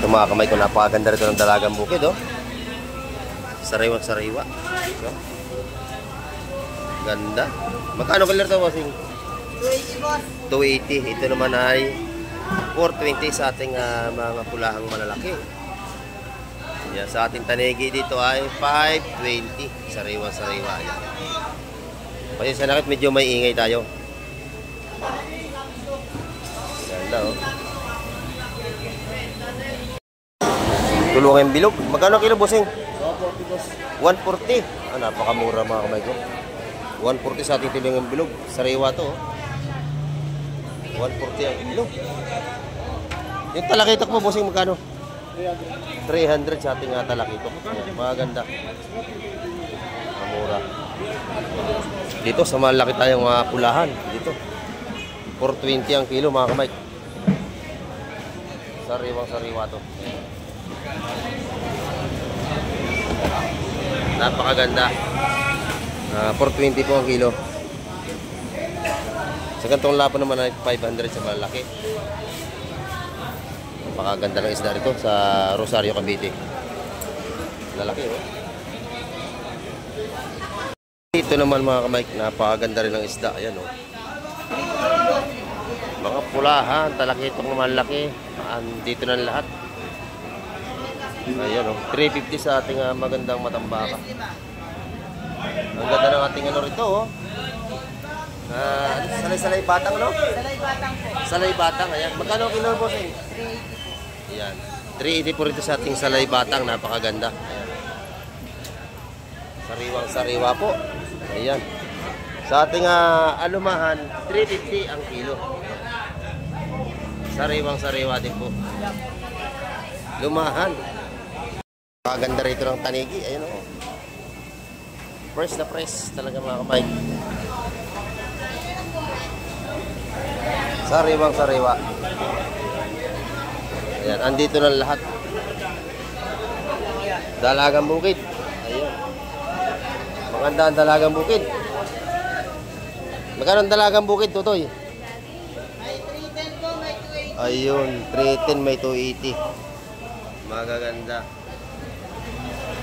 Ito mga kamay ko, napakaganda rito ng dalagang bukid, oh. Sariwa-sariwa. So, ganda. Magkano color to, bossing? 280, boss. 280. Ito naman ay 420 sa ating mga pulahang malalaki. Yan, sa ating tanegi dito ay 520. Sariwa-sariwa. Yan. Kasi sa nakit medyo may ingay tayo. Ganda, oh. Tulungan bilog. Magkano kilo, bossing? 140. Ah, napakamura mga kamay ko. 140 sa ating tulungan bilog. Sariwa to, oh. 140 ang kilo. Yung talakitok mo, bossing, magkano? 300 sa ating talakitok. Maganda. Mura. Dito sa malaki tayong pulahan. Dito 420 ang kilo mga kamay. Sariwang-sariwa to. Napakaganda. 420 po ang kilo. Sa gantong lapo naman ay 500 sa malaki. Napakaganda ng isda rito sa Rosario, Cavite. Lalaki, oh. Dito naman mga kamay, napakaganda rin ng isda. Ayan, oh. Mga pulahan, talakitong malaki. Dito na lahat. Ayan, oh. 350 sa ating magandang matambaka. Ang ganda ng ating ano rito, oh. Salay-salay batang, no? Salay batang po. Salay batang, ayan. Magkano kilo, bossing? 380. Ayan. 380 po rito sa ating salay batang. Napakaganda. Ayan. Sariwang-sariwa po. Ayan. Sa ating alumahan, 350 ang kilo. Sariwang-sariwa din po. Lumahan. Napakaganda rito ng tanigi. Ayan, o. Press na press. Talaga mga kamay. Sariwang-sariwa. Ayan, andito na lahat. Dalagang bukid. Ayan. Maganda ang dalagang bukid. Magkano ang dalagang bukid, Tutoy? May 310 po, may 280. Ayun, 310 may 280. Magaganda.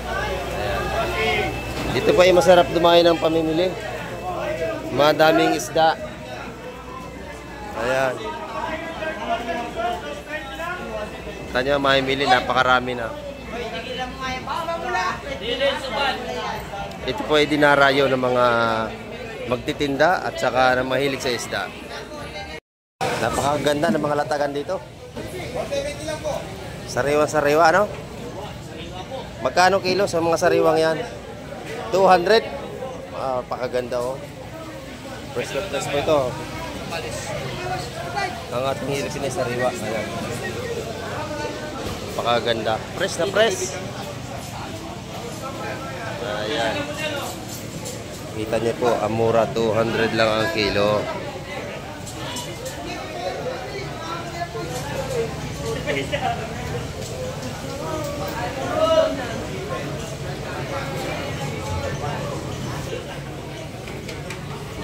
Ayan. Dito pa ay masarap dumayo ng pamimili. Madaming isda. Ayan. Kanya mamimili, napakarami na. Ito po ay dinarayo ng mga magtitinda at saka na mahilig sa isda. Napakaganda ng mga latagan dito. Sariwa-sariwa, ano? Magkano kilo sa mga sariwang yan? 200? Napakaganda, oh. Fresh na fresh po ito. Ang ating hilig sinisariwa. Ayan. Napakaganda. Fresh na fresh. Ayan. Kita niyo po, amura, 200 lang ang kilo.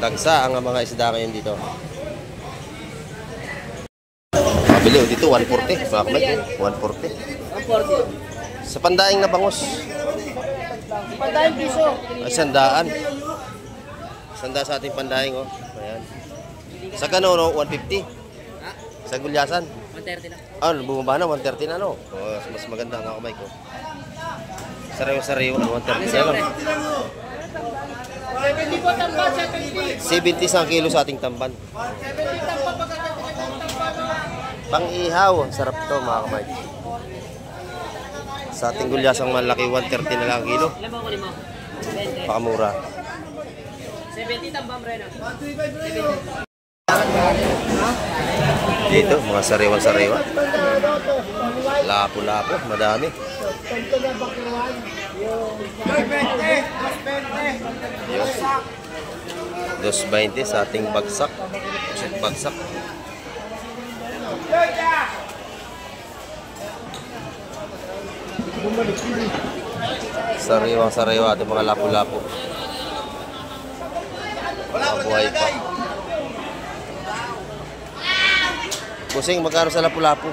Dagsa ang mga isda ngayon dito. Mabili o dito, 140. Mga kamay, 140. 140. Sa pandaing na bangus. Pandaing piso. Ay, 100. 100 sa ating pandaing, oh. Ayan. Sa gano, no? 150. Sa gulyasan. 130 lang. Ah, bumaba na, 130 na, no? Oh, mas maganda ang kamay ko. Sariwa-sariwa, 130 na lang. 70 po tamban, 70. 70 sa kilo sa ating tamban. 70 tamban pagkakatinig ng tamban. Pang-ihaw, sarap to mga kamay. Sa ating gulyasang malaki, 130 na lang ang kilo. Ilan mo kunin mo? 20. Pakamura. 70 tamban, Breno. Dito, mga sariwa-sariwa. Lapo-lapo, madami. 220 sa ating bagsak. Bagsak. Sariwang-sariwa ito mga lapo-lapo. Mabuhay pa. Busing, magkano sa lapu-lapu?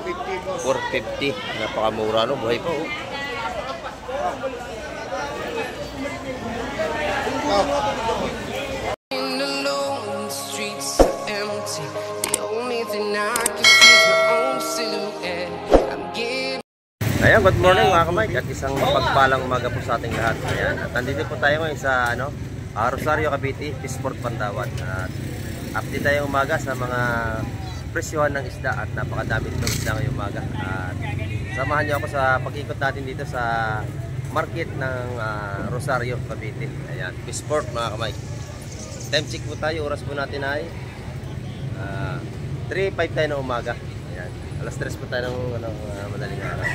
450 po. 450. Napakamura, no? Buhay pa, oh. Alone, the streets are empty. The only thing I can see is my own silhouette. I'm getting. Ayan, good morning mga kamay. At isang pagpalang umaga po sa ating lahat. Ayan, at nandito po tayo ngayon sa Rosario, Cavite, Fishport, Pantawan. At update tayo umaga sa mga presyohan ng isda at napakadami ng isda ngayong umaga. At samahan niyo ako sa pag-ikot natin dito sa market ng Rosario, Cavite. Ayan, Fishport mga kamay. Time check po tayo, oras po natin ay 3:05 tayo ng umaga. Ayan, alas 3 po tayo ng madaling araw.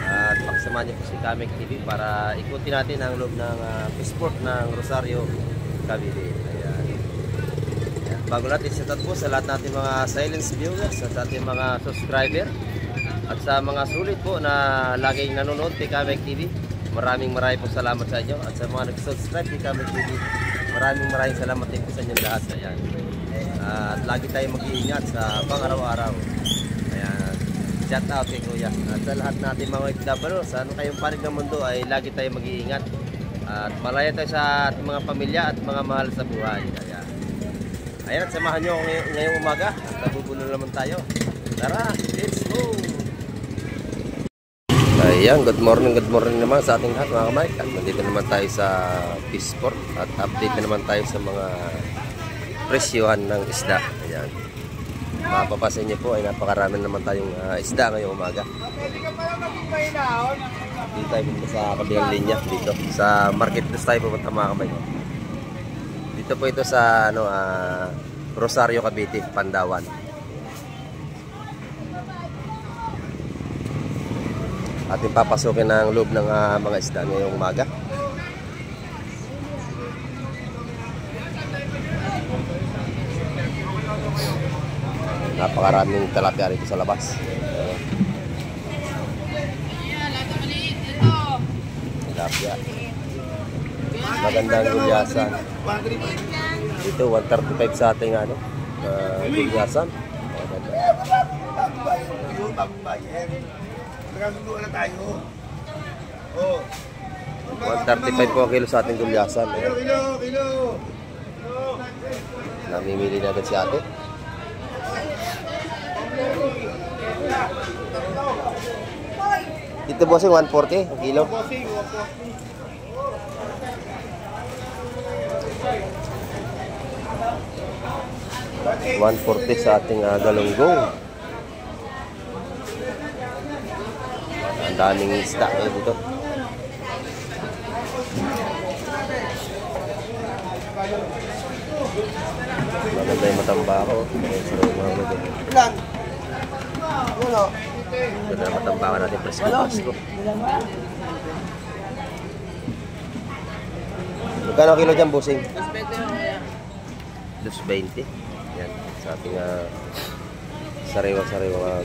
At pakisamahan niyo po si Kamek TV para ikutin natin ang loob ng Fishport ng Rosario, Cavite. Ayan. Ayan. Bago natin set up po sa lahat natin mga silence viewers at sa ating mga subscriber at sa mga sulit po na laging nanonood kay Kamek TV, maraming po salamat sa inyo. At sa mga nag-subscribe kay Kamek TV, maraming salamat din po sa inyo lahat. Ayan. At lagi tayong mag-iingat sa pang-araw-araw. Ayan. Shout out kay Kuya. At sa lahat natin mga OFW, saan kayong panig ng mundo ay lagi tayong mag-iingat. At malaya tayo sa ating mga pamilya at mga mahal sa buhay. Ayan. Ayan, at samahan nyo ngayong umaga. At nabubulo naman tayo. Tara, let's go! Ayan, good morning naman sa ating lahat mga kamay. At nandito naman tayo sa Fishport at update na naman tayo sa mga presyohan ng isda. Ayan. Mapapasin niyo po ay napakarami naman tayong isda ngayong umaga. Dito tayo pumunta sa kabilang linya dito. Sa market place tayo pupunta mga kamay. Dito po ito sa Rosario, Cavite, Pantawan. Ating papasukin ang loob ng mga isda ngayong umaga. Napakaraming tilapia rito sa labas. Tilapia. Magandang gulyasan. Dito 135 sa ating gulyasan. 135 po ang kilo sa ating gulyasan. Kilo. Namimili na agad si ate. Dito bossing 140 ang kilo. 140 sa ating galunggong. Ang daming isda dito. Maganda yung matambako. Ilan? Uno. Ganda na matambakan natin presko. Magkano kilo dyan, busing? 220. Yan, sa ating sariwa-sariwa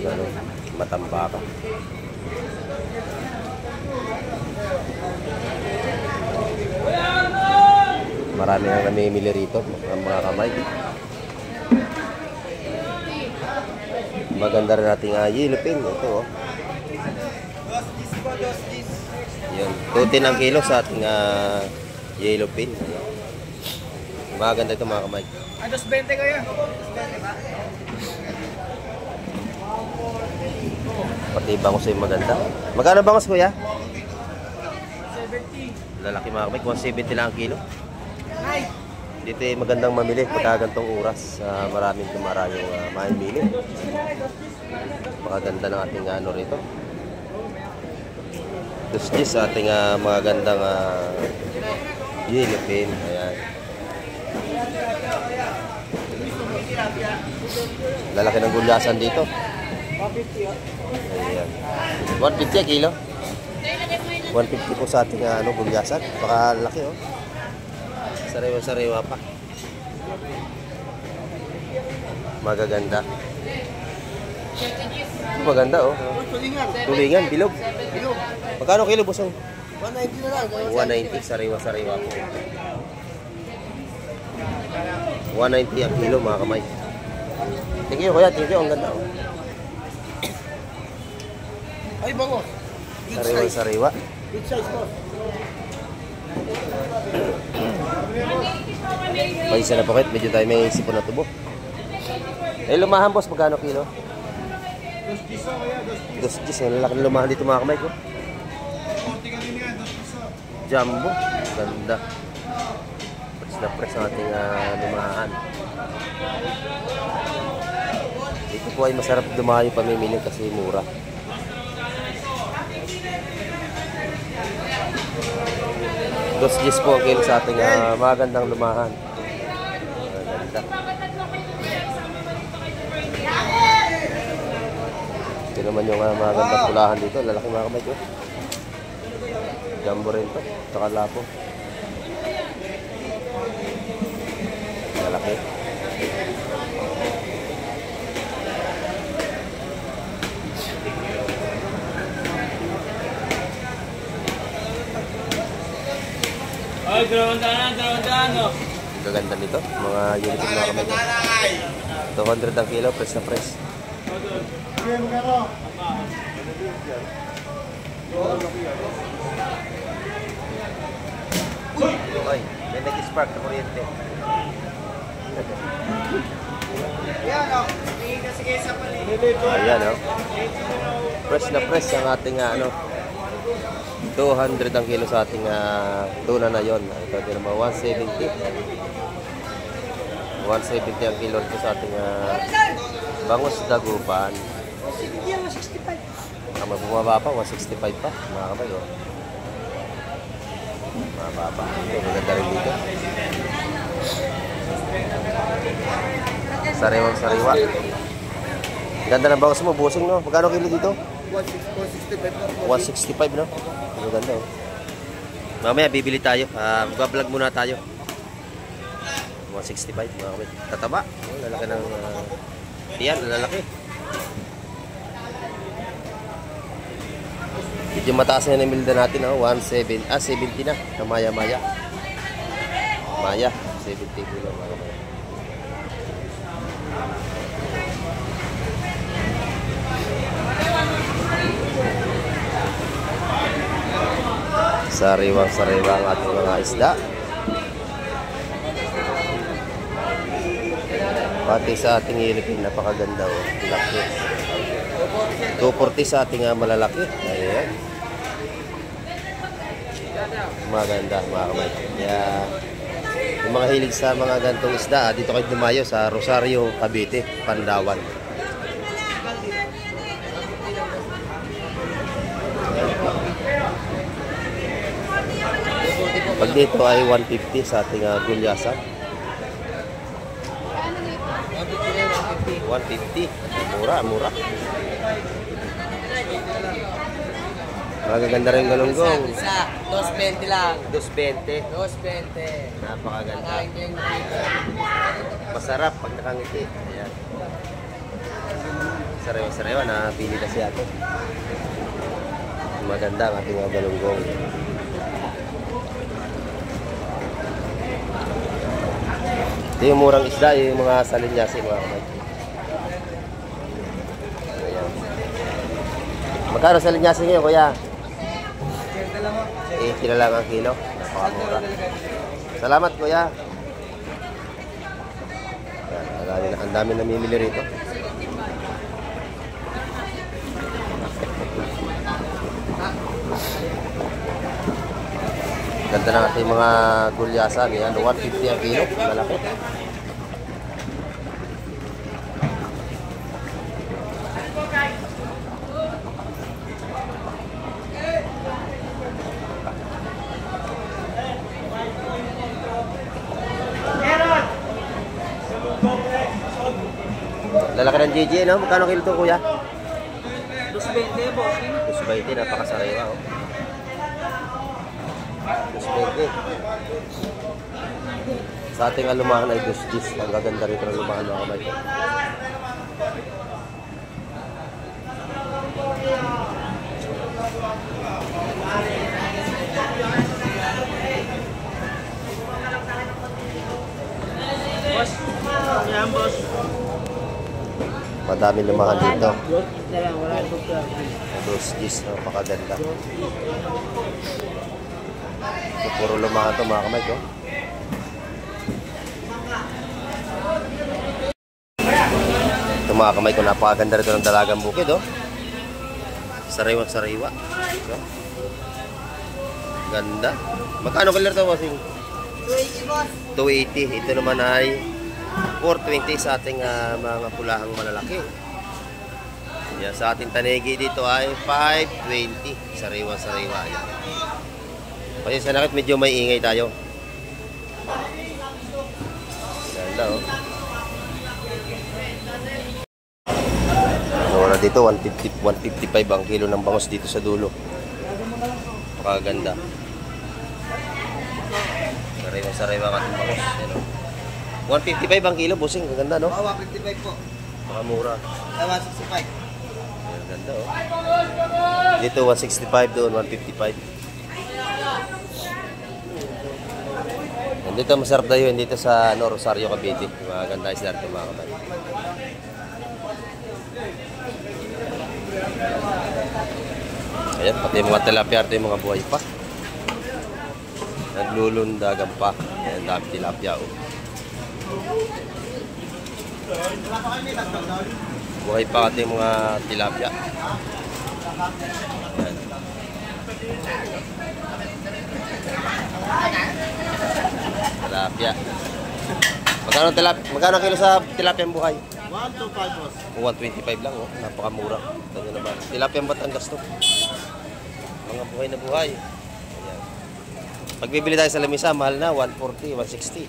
matambaka. Marami nang namimili rito, mga kamay. Maganda rin nating yellowfin. Ito, oh. Yun, 210 ang kilo sa ating yellowfin. Maganda ito mga kamay. 220 kaya. Pati bangos ay maganda. Magkano bangos kuya? 70. Lalaki mga kamay, 170 lang ang kilo. Dito ay magandang mamili pagka gantong oras. Maraming tumarayong mamimili. Maganda ng ating rito. Dustis sa ating mga gandang yellowfin. Ayan. Lalaki ng gulyasan dito. 150. Ayan. 150 a kilo. 150 po sa ating gulyasan. Baka laki, oh. Sariwa-sariwa pa. Magaganda. Maganda, oh. Tulingan, bilog. Magkano kilo, busong? 190 na lang. 190, sariwa-sariwa po. 190 ang kilo, mga kamay. Thank you, kuya. Thank you. Ang ganda, oh. Ay, bangos. Good Sariwan size. sariwa. Good size, boss. May isa na pakit, medyo tayo may sipon na tubo. Eh, lumahan boss, magkano kilo? 2 piso kaya, 2 piso. 2 Gs, ang lalaki ng lumahan dito mga kamay ko. Tingnan niyo yan, 2 piso. Jumbo, ganda. Press na press ang ating lumahan. Ito po ay masarap dumayo pamimili kasi mura. Dos Gs po ang kilo sa ating magandang lumahan. Maganda. Ito naman yung magandang pulahan dito. Lalaki mga kamay ko. Jumbo rin to. Saka lapo. Lalaki. Ay, dalawang no? Gaganda nito. Mga unit mga kamay ko. 200 ang kilo. Press na press. Ay, may nag-spark na kuryente. Yan, o. Tingin kasi kayo sa paligid. Ayan, oh. Press na press ang ating 200 ang kilo sa ating tuna na yon. Ito din naman 170. 170 ang kilo ito sa ating bangus dagupan. Bumaba pa, 165 pa. Mga kapay, oh. Mababa. Ito, maganda rin dito. Sariwang sariwa. Ganda ng bangus mo, busing, no? Magkano kilo dito? 165, no? Maganda, oh. Mamaya bibili tayo. Mag-vlog muna tayo. 165, mga kapit. Tataba. Oh, lalaki ng yan, lalaki. Medyo mataas na yung milda natin, oh. 70 na. Na maya-maya. Maya, 70 kilo, mga kapit. Sariwang-sariwa ang ating mga isda. Pati sa ating ilipin, napakaganda, oh. Laki. 240 sa ating malalaki. Ayan. Maganda, mga kamay. Kaya, yung mga hilig sa mga gantong isda, dito kayo dumayo sa Rosario, Cavite, Pandawan. Pag dito ay 150 sa ating gulyasan. 150. Mura. Magaganda rin galunggong. Isa, 220 lang. 220. 220. Napakaganda. Nakain ko yung Masarap pag nakangiti. Ayan. Sariwa-sariwa. Napili na si ate. Maganda ang ating galunggong. Ito yung murang isda, yung mga salinyasi, mga kamay. Ayan. Magkano salinyasi ngayon, kuya? 80 na lang ang kilo. Napakamura. Salamat, kuya. Ayan, ang dami namimili rito. Ganda ng ating mga gulyasan. Yan, 150 ang kilo. Malaki. Lalaki ng JJ, no? Magkano kilo ito, kuya? 220, boss. 220, napakasariwa, oh. 220. Sa ating alumahan ay 2 Gs. Ang gaganda rito ng alumahan, mga kamay. Boss. Yan, boss. Dami lumahan dito. Na lang, wala nang Dos gis, napakaganda. Ito, puro lumahan to mga kamay ko. Ito mga kamay ko, napakaganda rito ng dalagang bukid, oh. Sariwa-sariwa. Ito. Ganda. Magkano kalir to, bossing? 280 boss. 280. Ito naman ay 420 sa ating mga pulahang malalaki. Yan, sa ating tanegi dito ay 520. Sariwa-sariwa. Yan. Kasi sa nakit medyo may ingay tayo. Ganda, oh. Wala dito, 155 ang kilo ng bangos dito sa dulo. Napakaganda. Sariwa-sariwa ang ating bangos. Yan, oh. 155 ang kilo, busing. Ganda, no? Oo, 155 po. Makamura. 165. Ang ganda, oh. Dito 165, doon 155. Dito masarap na yun, dito sa Rosario, Cavite. Mga ganda isla ito, mga kapatid. Ayan, pati yung mga tilapia ito, yung mga buhay pa. Naglulundagan pa. Ayan, dami tilapia, oh. Buhay pa ating mga tilapia. Ayan. Tilapia. Magkano kilo sa tilapia ang buhay? 125 boss. 125 lang, oh. Napakamura. Ito naman. Tilapia ang Batangas to. Mga buhay na buhay. Ayan. Pag bibili tayo sa lamisa, mahal na 140, 160.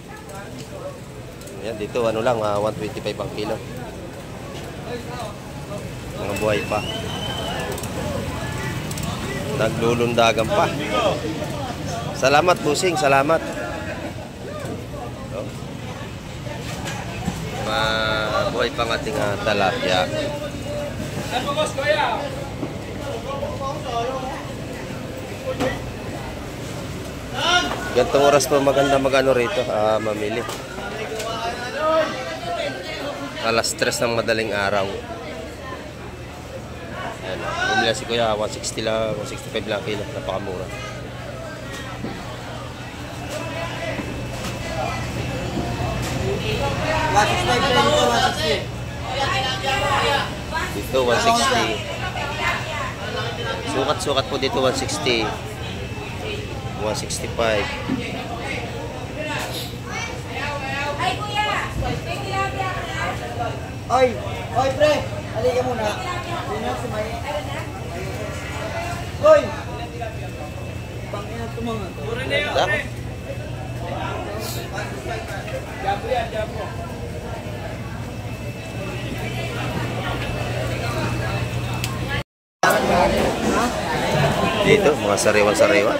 Ayan, dito ano lang, 125 ang kilo. Mga buhay pa. Naglulundagan pa. Salamat, busing. Salamat. So, mabuhay pa ng ating talapia. Gantong oras po maganda magano rito, mamili. Alas 3 ng madaling araw. Ayan, bumili si Kuya, 160 lang, 165 lang kilo, napakamura. Dito 160. Sukat-sukat po dito 160. 165. Oy, oy pre, halika muna. Sino si May? Oy. Pangina tumanga. Ganda. Dito, mga sariwa-sariwa.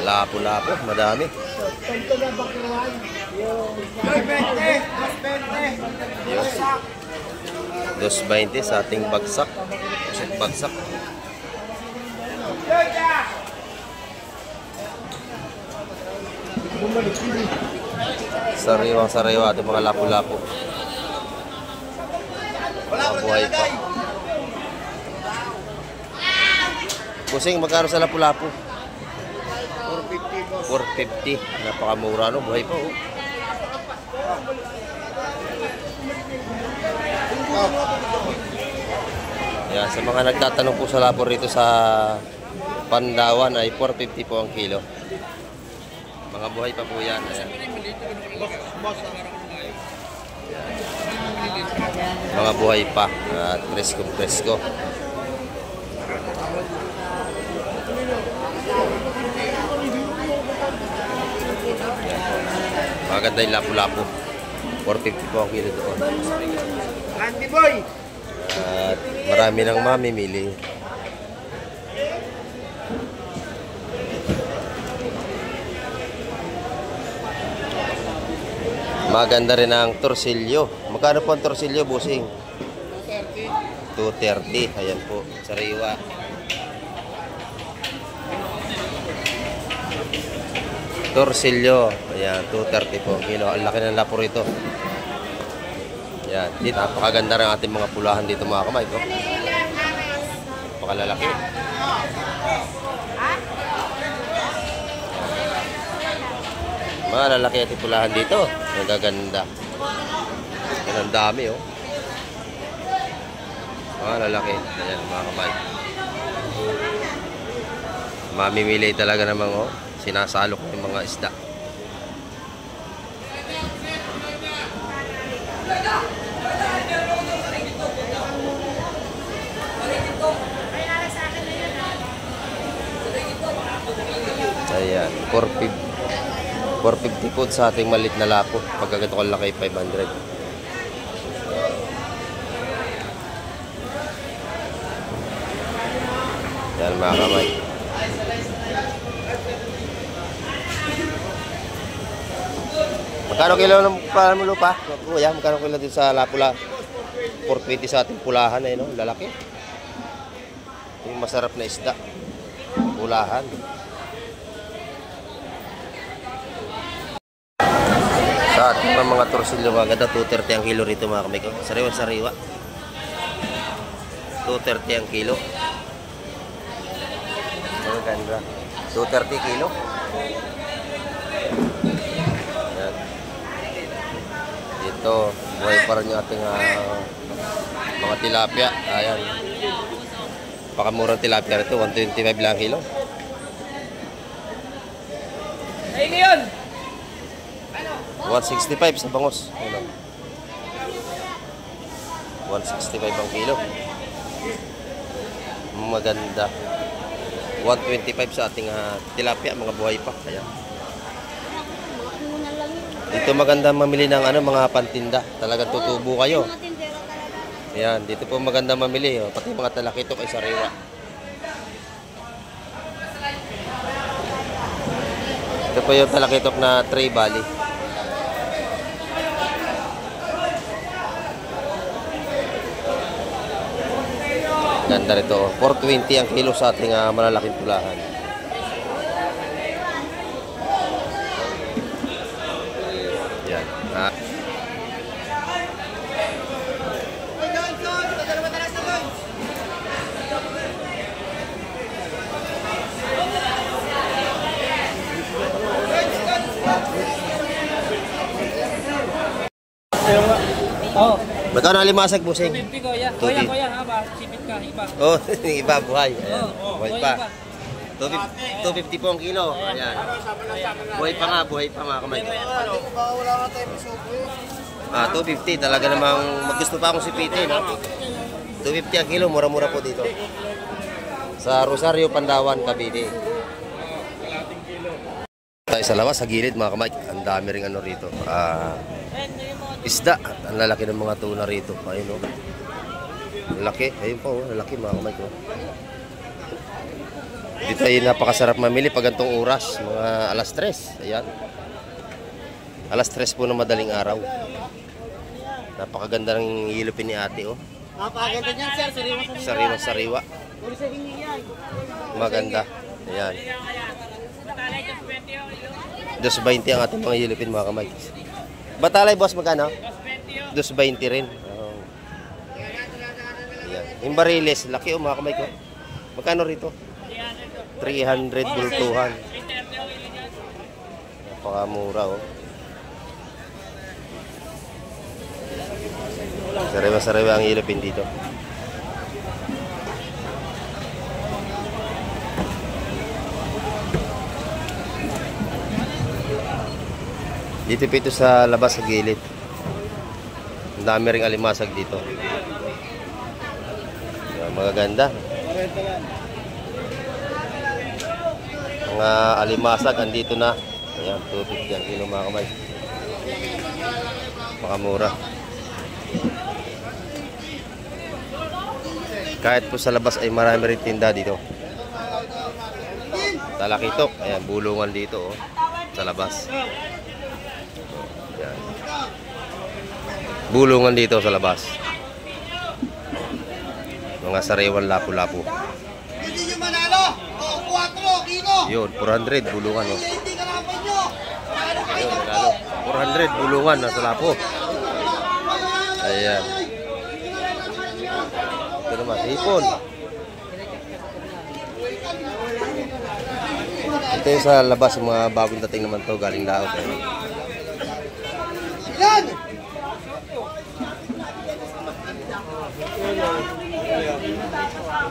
Lapo-lapo, madami. Yun. 220 sa ating bagsak. Bagsak. Sariwa-sariwa ito mga lapo-lapo. Mabuhay pa. Kusing, magkano sa lapu-lapu? 450. Napakamura, no? Buhay pa, oh. Yan, sa mga nagtatanong po sa labor rito sa Pandawan ay 450 po ang kilo. Mga buhay pa po yan. Ayan. Mga buhay pa at presko-presko. Maganda yung lapu-lapu. 450 po ang kilo doon. Andy boy. At marami nang mamimili. Maganda rin ang torsilyo. Magkano po ang torsilyo, busing? 230. Ayan po, sariwa. Torsilyo. Ayan, 230 po kilo. Ang laki ng lapo rito. Ayan, dito napakaganda ng ating mga pulahan dito mga kamay ko. Napakalalaki. Mga lalaki at pulahan dito. Nagaganda. Yan ang dami oh. Mga lalaki. Ayan mga kamay. Mamimili talaga namang oh. Sinasalok yung mga isda. Ayan, 450 po sa ating malit na lapo. Pagka ganito kalaki, 500. Yan mga kamay. Magkano kilo ng lupa? Kuya, magkano kilo dito sa lapula? 420 sa ating pulahan eh, no? Lalaki. Yung masarap na isda. Pulahan. Sa ating mga torsilyo mga ganda, 230 ang kilo rito mga kamay ko. Sariwa-sariwa. 230 ang kilo. Ang ganda. 230 kilo. Ayan. Dito, buhay pa rin yung ating mga tilapia. Ayan. Pakamurang tilapia rito, 125 lang kilo. Ayun yun! 165 sa bangos. Ano? 165 ang kilo. Maganda. 125 sa ating tilapia, mga buhay pa. Ayan. Dito maganda mamili ng mga pantinda. Talagang tutubo kayo. Ayan, dito po maganda mamili. Oh. Pati mga talakitok ay sariwa. Ito po yung talakitok na Tray Valley. Ganda rito. 420 ang kilo sa ating malalaking pulahan. Yan. Oh. Magkano alimasag, busing? 250 kuya. 250. Kuya, haba. Sipit ka, iba. Oh, iba buhay. Ayan. Oh, Buhay pa. 250 po ang kilo. Ayan. Buhay pa nga kamay. Wala nga tayo masuko. 250 talaga namang gusto pa akong sipitin, no? 250 ang kilo, mura-mura po dito. Sa Rosario, Pandawan, Cavite. Tayo sa lawas, sa gilid mga kamay. Ang dami ring rito. Isda. Ang lalaki ng mga tuna rito. Ayun, no? Lalaki. Ayun po, lalaki mga kamay ko. Dito ay napakasarap mamili pag gantong oras. Mga alas 3. Ayan. Alas 3 po ng madaling araw. Napakaganda ng hilupin ni ate, oh. Napakaganda niyan, sir. Sariwa-sariwa. Maganda. Ayan. 220 ang ating mga hilupin mga kamay. Batalay, boss, magkano? 220 rin. Oh. Ayan. Yung bariles, laki mga kamay ko. Magkano rito? 300 bultuhan. Napakamura, oh. Sariwa-sariwa ang hilupin dito. Dito po ito sa labas sa gilid. Ang dami ring alimasag dito. Magaganda. Mga alimasag andito na. Ayan, 250 ang kilo mga kamay. Makamura. Kahit po sa labas ay marami rin tinda dito. Talakitok. Ayan, bulungan dito, oh, sa labas. Ayan. Bulungan dito sa labas. Mga sariwan lapu-lapu. Hindi nyo manalo. O, 4 kilo. Yun, 400 bulungan, oh. Hindi kalaban nyo. Ayun, lalo. 400 bulungan nasa lapo. Ayan. Ito naman, hipon. Ito yung sa labas, yung mga bagong dating naman to, galing laot.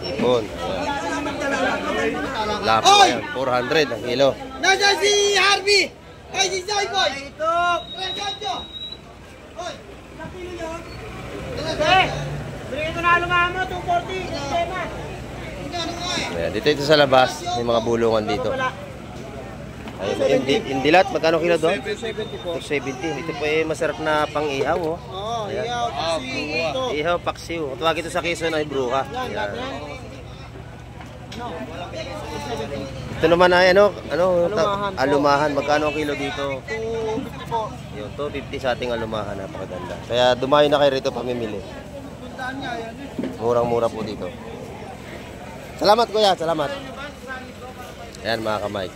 Hipon. Lapo yan, 400 ang kilo. Nandiyan si Harvey! Ay, si Joy Boy! Ito! Presyo! Hoy! Ilang kilo yun? Bigay ko na lumahan mo, 240. Sistema. Ayan, dito sa labas, may mga bulungan dito. Ayun, indilat, magkano kilo doon? 770 po. 270. Ito po eh, masarap na pang-ihaw, oh. Oo, Ayan. iyaw. Ito. Ihaw, paksiw. Kung tawag ito sa Quezon ay bruha. Ayan. Ito naman ay alumahan. Magkano ang kilo dito? 250 po. Yun, 250 sa ating alumahan. Napakaganda. Kaya dumayo na kayo rito pamimili. Tundaan niya, yan eh. Murang-mura po dito. Salamat kuya, salamat. Ayan mga kamay.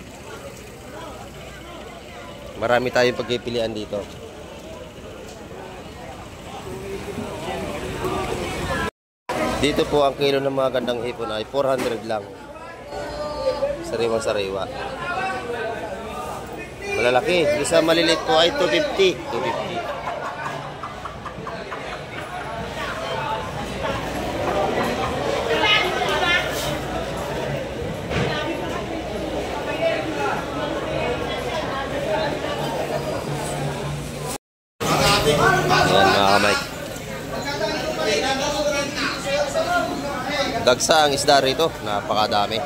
Marami tayong pagpipilian dito. Dito po ang kilo ng mga gandang hipon ay 400 lang. Sariwang-sariwa. Malalaki. Isa maliliit po ay 250. 250. Ayan mga kamay. Dagsa ang isda rito, napakadami.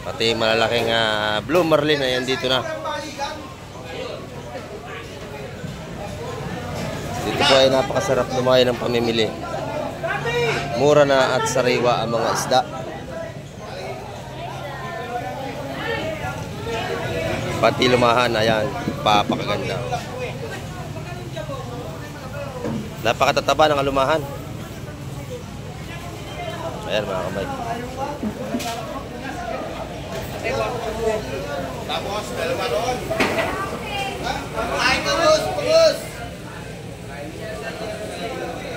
Pati malalaking blue marlin ayan dito na. Dito po ay napakasarap lumayo ng pamimili. Mura na at sariwa ang mga isda. Pati lumahan, ayan, papakaganda. Napakatataba ng alumahan. Ayan mga kamay. Tapos, dalawa doon. Ay, pagos!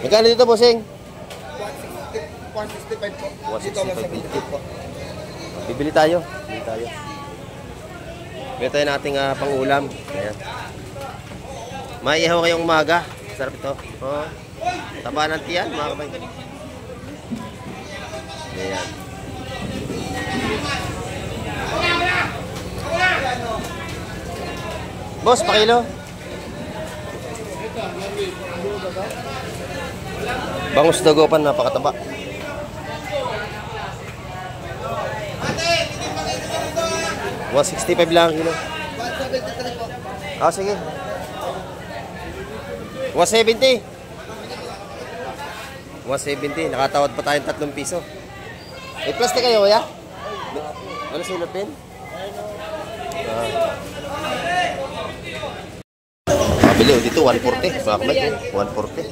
Magkano dito, bossing? 165 po. 165 po. Bibili tayo. Bibili tayo. Bibili tayo nating pang-ulam. Ayan. May ihaw ngayong umaga. Sarap ito. Oh. Taba ng tiyan, mga kamay. Ayan. Boss, pakilo. Bangus dagopan, napakataba. $165 lang ang kilo. Ah, sige. 170. 170. Nakatawad pa tayong 3 piso. May plastic kayo, kuya? Ano silupin? Mabili o dito, 140. Mga kamay, 140.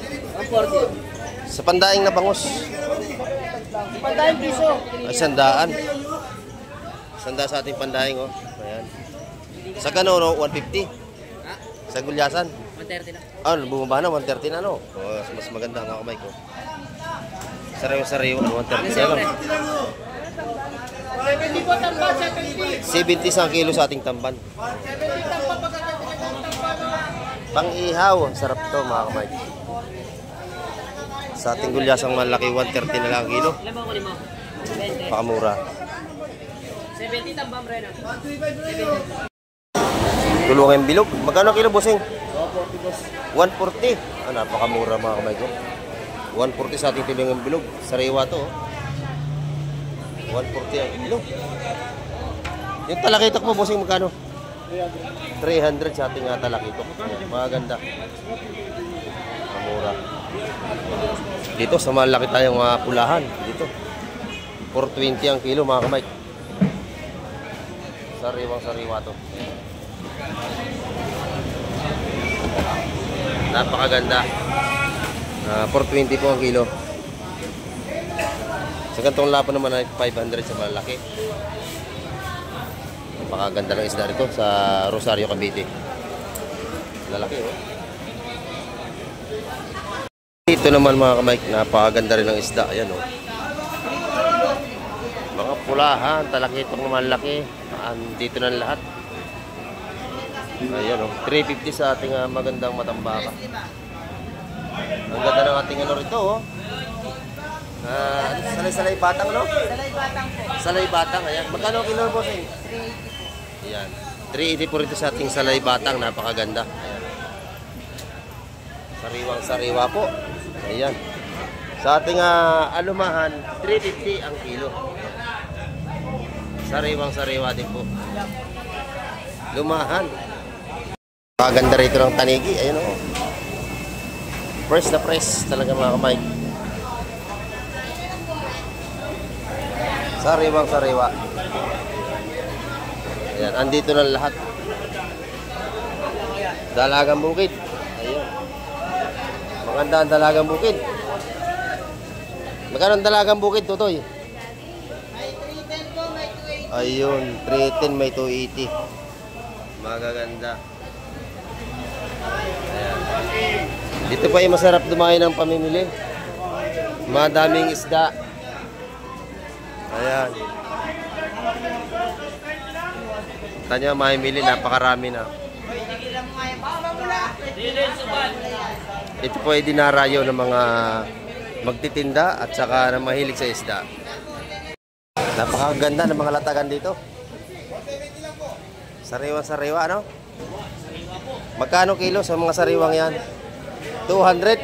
140. Sa pandaing na bangus. Pandaing piso. Ay, 100. 100 sa ating pandaing, oh. Ayan. Sa gano, no? 150. Sa gulyasan. 130 lang. Ah, bumaba na, 130 na, no? Oh, mas maganda ang kamay ko. Sariwa-sariwa, 130 na lang. 70 po tamban, 70. 70 sa kilo sa ating tamban. 70 tamban pagkakatagal tamban. Pang-ihaw, sarap to mga kamay. Sa ating gulyasang malaki, 130 na lang ang kilo. Ilan ba kunin mo? 20. Pakamura. 70 tamban, Breno. Tulungan yung bilog. Magkano kilo, bossing? 140 boss. 140. Ah, napakamura mga kamay ko. 140 sa ating tulungan bilog. Sariwa to, oh. 140 ang kilo. Yung talakitok mo, bossing, magkano? 300 sa ating talakitok. Ayan, maganda. Kamura. Dito sa malaki tayong pulahan. Dito. 420 ang kilo mga kamay. Sariwang-sariwa to. Napakaganda. 420 po ang kilo. Sa gantong lapo naman ay 500 sa malaki. Napakaganda ng isda rito sa Rosario, Cavite. Lalaki, oh. Dito naman mga kamay, napakaganda rin ng isda. Ayan oh. Mga pulahan, talakitong naman laki. Dito na lahat. Ayan oh. 350 sa ating magandang matambaka. Ang ganda ng ating ano rito oh. Salay-salay batang no? Salay batang po. Salay batang, ayan. Magkano kilo boss eh? 380 po. Ayan. 380 po rito sa ating salay batang, napakaganda. Ayan. Sariwang-sariwa po. Ayan. Sa ating alumahan, 350 ang kilo. Sariwang-sariwa din po. Lumahan. Napakaganda rito ng tanigi. Ayan o. Press na press talaga mga kamay. Sariwang sariwa. Ayan, andito na lahat. Dalagang bukid. Ayan. Maganda ang dalagang bukid. Magkano ang dalagang bukid, Totoy? May 310 po, may 280. Ayun, 310 may 280. Magaganda. Ayan. Dito pa yung masarap dumayo ng pamimili. Madaming isda. Ayan. Tanya, mamimili, napakarami na. Ito po ay dinarayo ng mga magtitinda at saka ng mahilig sa isda. Napakaganda ng mga latagan dito. Sariwa-sariwa, ano? Magkano kilo sa mga sariwang yan? 200?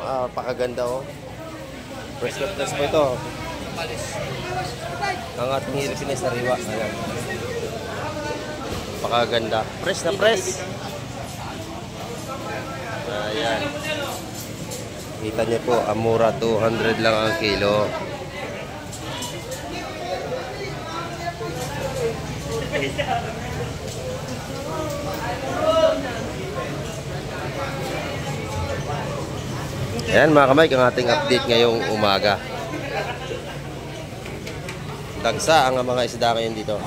Napakaganda oh. Fresh na fresh po ito. Ang ating hilig na sariwa. Ayan. Napakaganda. Fresh na fresh. Ayan. Kita niyo po, amura 200 lang ang kilo. Ayan mga kamay, ang ating update ngayong umaga. Dagsa ang mga isda ngayon dito.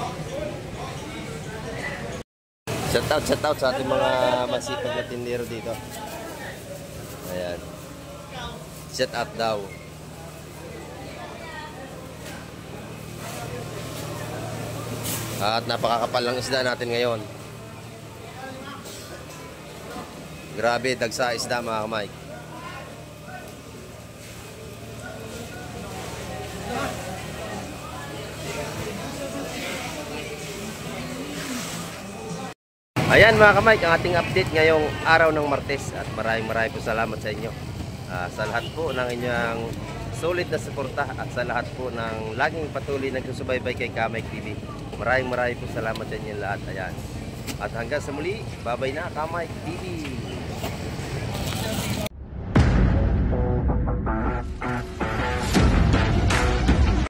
Shout out sa ating mga masipag na tindero dito. Ayan. Shout out daw. At napakakapal ng isda natin ngayon. Grabe, dagsa isda mga kamay. Ayan mga kamay, ang ating update ngayong araw ng Martes at maraming po salamat sa inyo. Sa lahat po ng inyong solid na suporta at sa lahat po ng laging patuloy nagsusubaybay kay Kamike TV. Maraming po salamat sa inyo lahat. Ayan. At hanggang sa muli, babay na Kamike TV.